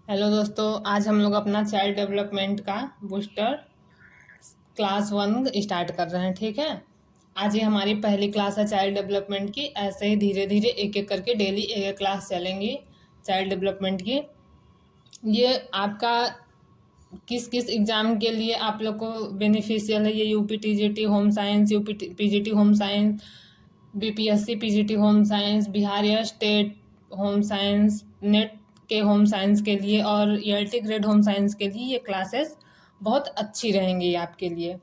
Hello दोस्तों, आज हम लोग अपना चाइल्ड डेवलपमेंट का बूस्टर क्लास 1 स्टार्ट कर रहे हैं। ठीक है। आज ये हमारी पहली क्लास है चाइल्ड डेवलपमेंट की। ऐसे ही धीरे धीरे एक एक करके डेली एक एक क्लास चलेंगी चाइल्ड डेवलपमेंट की। ये आपका किस किस एग्ज़ाम के लिए आप लोग को बेनिफिशियल है। ये UP TGT home science, UP PGT home science, BPSC PGT home science, Bihar या स्टेट होम साइंस, नेट के होम साइंस के लिए और ईएलटी ग्रेड होम साइंस के लिए ये क्लासेस बहुत अच्छी रहेंगी आपके लिए।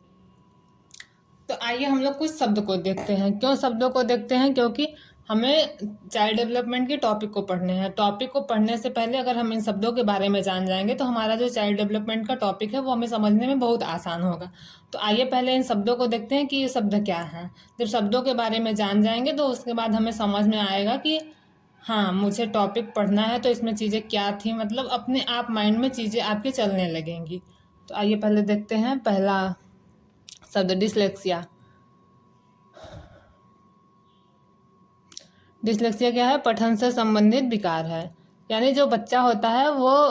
तो आइए हम लोग कुछ शब्द को देखते हैं। क्यों शब्दों को देखते हैं? क्योंकि हमें चाइल्ड डेवलपमेंट के टॉपिक को पढ़ने हैं। टॉपिक को पढ़ने से पहले अगर हम इन शब्दों के बारे में जान जाएंगे तो हमारा जो चाइल्ड डेवलपमेंट का टॉपिक है वो हमें समझने में बहुत आसान होगा। तो आइए पहले इन शब्दों को देखते हैं कि ये शब्द क्या हैं। जब शब्दों के बारे में जान जाएंगे तो उसके बाद हमें समझ में आएगा कि हाँ, मुझे टॉपिक पढ़ना है तो इसमें चीज़ें क्या थी, मतलब अपने आप माइंड में चीज़ें आपके चलने लगेंगी। तो आइए पहले देखते हैं पहला शब्द डिसलेक्सिया। डिसलेक्सिया क्या है? पठन से संबंधित विकार है। यानी जो बच्चा होता है वो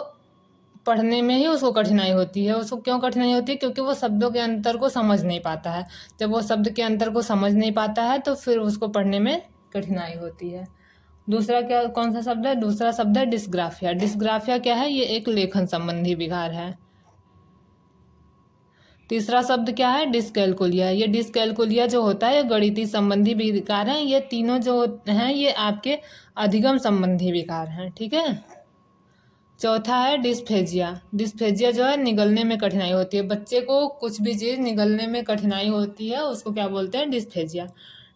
पढ़ने में ही उसको कठिनाई होती है। उसको क्यों कठिनाई होती है? क्योंकि वो शब्दों के अंतर को समझ नहीं पाता है। जब वो शब्द के अंतर को समझ नहीं पाता है तो फिर उसको पढ़ने में कठिनाई होती है। दूसरा क्या, कौन सा शब्द है? दूसरा शब्द है डिस्ग्राफिया। डिस्ग्राफिया क्या है? ये एक लेखन संबंधी विकार है। तीसरा शब्द क्या है? डिसकैलकुलिया। ये डिसकैलकुलिया जो होता है ये गणितीय संबंधी विकार हैं। ये तीनों जो हैं ये आपके अधिगम संबंधी विकार हैं। ठीक है। चौथा है डिस्फेजिया। डिस्फेजिया जो है निगलने में कठिनाई होती है। बच्चे को कुछ भी चीज़ निगलने में कठिनाई होती है, उसको क्या बोलते हैं? डिस्फेजिया।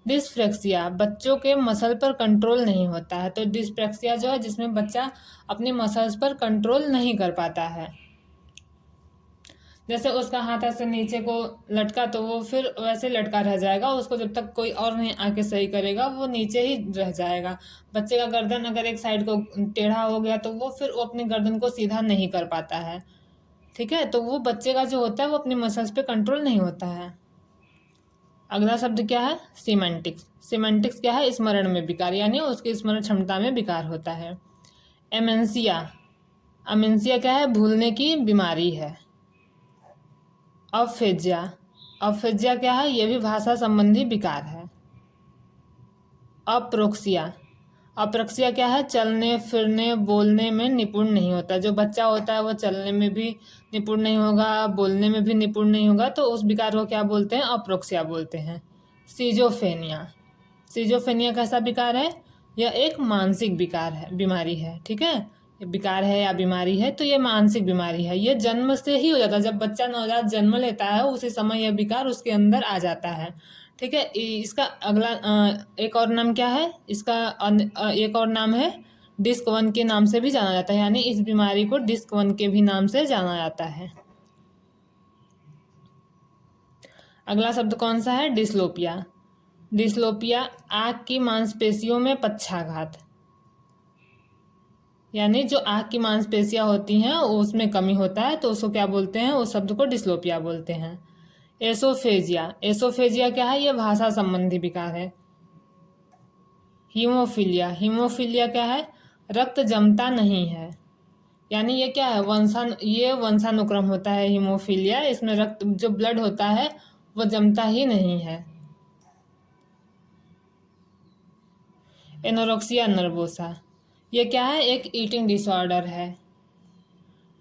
डिस्फ्रेक्सिया, बच्चों के मसल पर कंट्रोल नहीं होता है। तो डिस्फ्रेक्सिया जो है जिसमें बच्चा अपने मसल्स पर कंट्रोल नहीं कर पाता है। जैसे उसका हाथ ऐसे नीचे को लटका तो वो फिर वैसे लटका रह जाएगा। उसको जब तक कोई और नहीं आके सही करेगा वो नीचे ही रह जाएगा। बच्चे का गर्दन अगर एक साइड को टेढ़ा हो गया तो वो फिर वो अपने गर्दन को सीधा नहीं कर पाता है। ठीक है। तो वो बच्चे का जो होता है वो अपने मसल्स पे कंट्रोल नहीं होता है। अगला शब्द क्या है? सीमेंटिक्स। सीमेंटिक्स क्या है? स्मरण में विकार, यानी उसकी स्मरण क्षमता में विकार होता है। एमेंसिया। अमेंसिया क्या है? भूलने की बीमारी है। अफेजिया। अफेजिया क्या है? यह भी भाषा संबंधी विकार है। अप्रोक्सिया। अप्रोक्सिया क्या है? चलने फिरने बोलने में निपुण नहीं होता। जो बच्चा होता है वो चलने में भी निपुण नहीं होगा, बोलने में भी निपुण नहीं होगा, तो उस विकार को क्या बोलते हैं? अप्रोक्सिया बोलते हैं। सीजोफेनिया। सीजोफेनिया कैसा विकार है? यह एक मानसिक विकार है, बीमारी है। ठीक है। ये विकार है या बीमारी है तो ये मानसिक बीमारी है। ये जन्म से ही हो जाता है। जब बच्चा नवजात जन्म लेता है उसी समय यह विकार उसके अंदर आ जाता है। ठीक है। इसका अगला एक और नाम क्या है इसका? एक और नाम है डिस्क 1 के नाम से भी जाना जाता है। यानी इस बीमारी को डिस्क 1 के भी नाम से जाना जाता है। अगला शब्द कौन सा है? डिस्लोपिया। डिस्लोपिया आँख की मांसपेशियों में पक्षाघात, यानी जो आँख की मांसपेशियां होती हैं उसमें कमी होता है तो उसको क्या बोलते हैं? उस शब्द को डिस्लोपिया बोलते हैं। एसोफेजिया। एसोफेजिया क्या है? यह भाषा संबंधी विकार है। हीमोफीलिया। हीमोफीलिया क्या है? रक्त जमता नहीं है। यानी ये क्या है? ये वंशानुक्रम होता है हीमोफीलिया। इसमें रक्त जो ब्लड होता है वो जमता ही नहीं है। Anorexia nervosa. ये क्या है? एक ईटिंग डिसऑर्डर है।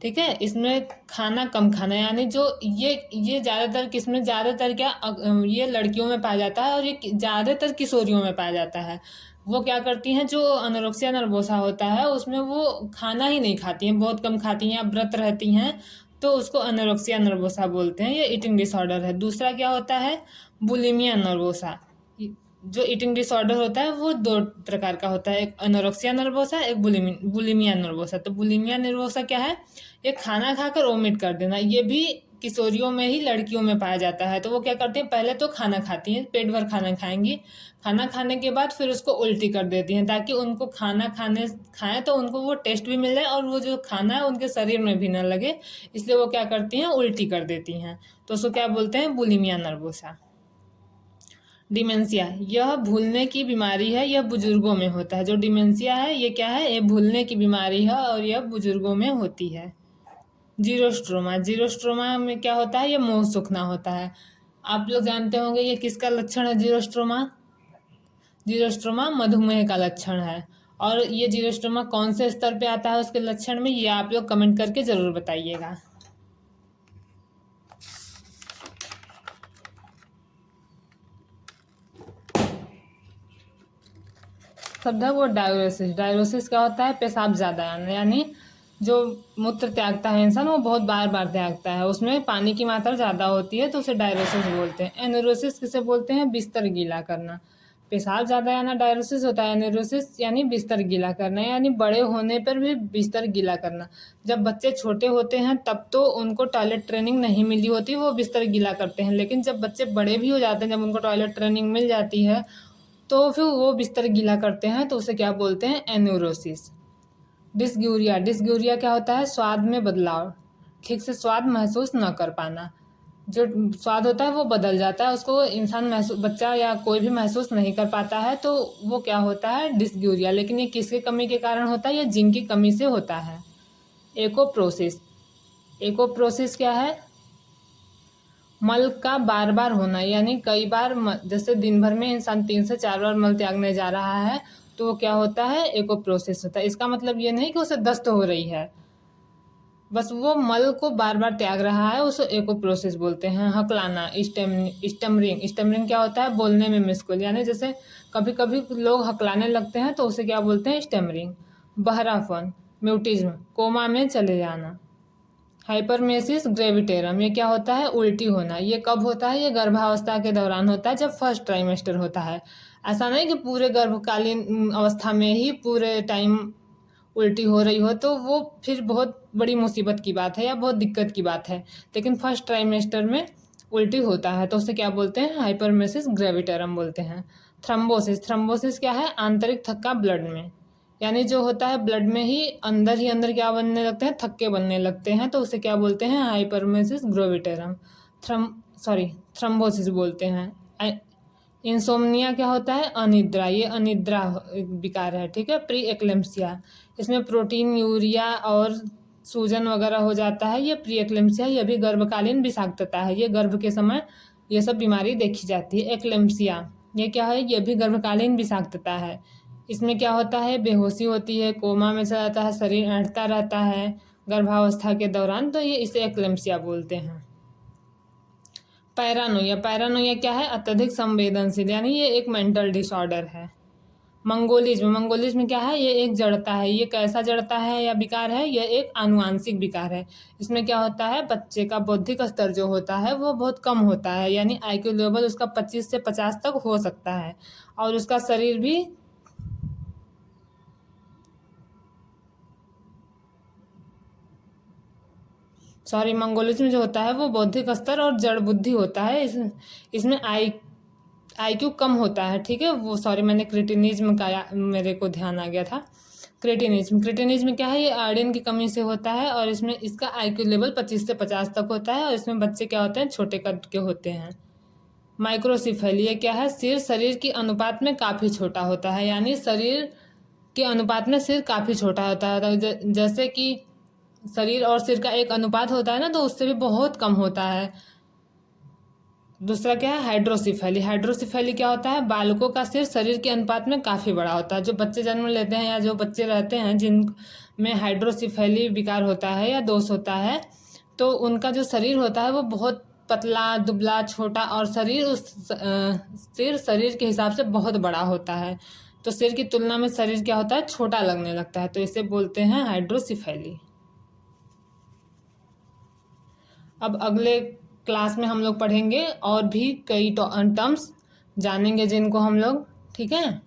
ठीक है। इसमें खाना कम खाना, यानी जो ये ज़्यादातर किसमें? ज़्यादातर क्या ये लड़कियों में पाया जाता है और ये ज़्यादातर किशोरियों में पाया जाता है। वो क्या करती हैं? जो अनोरेक्सिया नर्वोसा होता है उसमें वो खाना ही नहीं खाती हैं, बहुत कम खाती हैं या व्रत रहती हैं, तो उसको अनोरेक्सिया नर्वोसा बोलते हैं। ये ईटिंग डिसऑर्डर है। दूसरा क्या होता है? Bulimia nervosa. जो ईटिंग डिसऑर्डर होता है वो दो प्रकार का होता है, एक एनोरेक्सिया नर्वोसा, एक बुलिमिया नर्वोसा। तो बुलिमिया नर्वोसा क्या है? ये खाना खाकर वोमिट कर देना। ये भी किशोरियों में ही, लड़कियों में पाया जाता है। तो वो क्या करती हैं? पहले तो खाना खाती हैं, पेट भर खाना खाएंगी, खाना खाने के बाद फिर उसको उल्टी कर देती हैं ताकि उनको खाएं तो उनको वो टेस्ट भी मिल जाए और वो जो खाना है उनके शरीर में भी ना लगे, इसलिए वो क्या करती हैं? उल्टी कर देती हैं। तो उसको क्या बोलते हैं? Bulimia nervosa. डिमेंशिया, यह भूलने की बीमारी है, यह बुजुर्गों में होता है। जो डिमेंशिया है ये क्या है, ये भूलने की बीमारी है और यह बुजुर्गों में होती है। जीरोस्ट्रोमा, जीरोस्ट्रोमा में क्या होता है, ये मुंह सूखना होता है। आप लोग जानते होंगे ये किसका लक्षण है जीरोस्ट्रोमा। जीरोस्ट्रोमा मधुमेह का लक्षण है। और ये जीरोस्ट्रोमा कौन से स्तर पे आता है उसके लक्षण में, ये आप लोग कमेंट करके जरूर बताइएगा। शब्द है वो डायरोसिस। डायरोसिस क्या होता है, पेशाब ज़्यादा आना, यानी जो मूत्र त्यागता है इंसान वो बहुत बार बार त्यागता है, उसमें पानी की मात्रा ज़्यादा होती है तो उसे डायरोसिस बोलते हैं। एनेरोसिस किसे बोलते हैं, बिस्तर गीला करना। पेशाब ज़्यादा आना डायरोसिस होता है, एनेरोसिस यानी बिस्तर गीला करना, यानी बड़े होने पर भी बिस्तर गीला करना। जब बच्चे छोटे होते हैं तब तो उनको टॉयलेट ट्रेनिंग नहीं मिली होती, वो बिस्तर गीला करते हैं, लेकिन जब बच्चे बड़े भी हो जाते हैं, जब उनको टॉयलेट ट्रेनिंग मिल जाती है तो फिर वो बिस्तर गीला करते हैं, तो उसे क्या बोलते हैं, एन्यूरोसिस। डिस्ग्यूरिया, डिस्ग्यूरिया क्या होता है, स्वाद में बदलाव, ठीक से स्वाद महसूस न कर पाना। जो स्वाद होता है वो बदल जाता है, उसको इंसान महसूस, बच्चा या कोई भी महसूस नहीं कर पाता है, तो वो क्या होता है, डिस्ग्यूरिया। लेकिन ये किसकी कमी के कारण होता है, ये जिंक की कमी से होता है। एकोप्रोसिस, एकोप्रोसिस क्या है, मल का बार बार होना, यानी कई बार जैसे दिन भर में इंसान 3 से 4 बार मल त्यागने जा रहा है तो वो क्या होता है, एकोप्रोसिस होता है। इसका मतलब ये नहीं कि उसे दस्त हो रही है, बस वो मल को बार बार त्याग रहा है, उसे एकोप्रोसिस बोलते हैं। हकलाना, स्टमरिंग, स्टमरिंग क्या होता है, बोलने में मुश्किल, यानी जैसे कभी कभी लोग हकलाने लगते हैं तो उसे क्या बोलते हैं, स्टमरिंग। बहरापन, म्यूटिज्म, कोमा में चले जाना। हाइपरमेसिस ग्रेविटेरम, ये क्या होता है, उल्टी होना। ये कब होता है, ये गर्भावस्था के दौरान होता है, जब फर्स्ट ट्राइमेस्टर होता है। ऐसा नहीं कि पूरे गर्भकालीन अवस्था में ही पूरे टाइम उल्टी हो रही हो, तो वो फिर बहुत बड़ी मुसीबत की बात है या बहुत दिक्कत की बात है। लेकिन फर्स्ट ट्राइमेस्टर में उल्टी होता है तो उसे क्या बोलते हैं, हाइपरमेसिस ग्रेविटेरम बोलते हैं। थ्रम्बोसिस, थ्रम्बोसिस क्या है, आंतरिक थक्का ब्लड में, यानी जो होता है ब्लड में ही अंदर क्या बनने लगते हैं, थक्के बनने लगते हैं, तो उसे क्या बोलते हैं, हाइपरमेसिस ग्रेविटेरम। थ्रम्बोसिस बोलते हैं। इंसोम्निया क्या होता है, अनिद्रा, ये अनिद्रा विकार है, ठीक है। प्री एक्लेम्सिया, इसमें प्रोटीन यूरिया और सूजन वगैरह हो जाता है, ये प्री एक्लेम्सिया, ये भी गर्भकालीन विषाक्तता है, ये गर्भ के समय ये सब बीमारी देखी जाती है। एक्लेम्सिया ये क्या है, ये भी गर्भकालीन विषाक्तता है। इसमें क्या होता है, बेहोशी होती है, कोमा में चला जाता है, शरीर ऐंठता रहता है गर्भावस्था के दौरान, तो ये इसे एक्लेम्सिया बोलते हैं। पैरानोया, पैरानोया क्या है, अत्यधिक संवेदनशील, यानी ये एक मेंटल डिसऑर्डर है। मंगोलिज्म, मंगोलिज्म क्या है, ये एक जड़ता है। ये कैसा जड़ता है या विकार है, ये एक आनुवांशिक विकार है। इसमें क्या होता है, बच्चे का बौद्धिक स्तर जो होता है वो बहुत कम होता है, यानी IQ लेवल उसका 25 से 50 तक हो सकता है, और उसका शरीर भी मंगोलिज्म जो होता है वो बौद्धिक स्तर और जड़ बुद्धि होता है। इसमें IQ कम होता है, ठीक है। वो मैंने क्रिटिनिज्म का मेरे को ध्यान आ गया था। क्रिटिनिज्म क्या है, ये आयरन की कमी से होता है, और इसमें इसका IQ लेवल 25 से 50 तक होता है, और इसमें बच्चे क्या होते हैं, छोटे कद के होते हैं। माइक्रोसिफेली, ये क्या है, सिर शरीर की अनुपात में काफ़ी छोटा होता है, यानी शरीर के अनुपात में सिर काफ़ी छोटा होता है। जैसे कि शरीर और सिर का एक अनुपात होता है ना, तो उससे भी बहुत कम होता है। दूसरा क्या है, हाइड्रोसिफेली। हाइड्रोसिफेली क्या होता है, बालकों का सिर शरीर के अनुपात में काफ़ी बड़ा होता है। जो बच्चे जन्म लेते हैं या जो बच्चे रहते हैं जिन में हाइड्रोसिफेली विकार होता है या दोष होता है, तो उनका जो शरीर होता है वो बहुत पतला दुबला छोटा, और सिर शरीर के हिसाब से बहुत बड़ा होता है, तो सिर की तुलना में शरीर क्या होता है, छोटा लगने लगता है, तो इसे बोलते हैं हाइड्रोसिफेली। अब अगले क्लास में हम लोग पढ़ेंगे और भी कई टर्म्स जानेंगे जिनको हम लोग, ठीक है।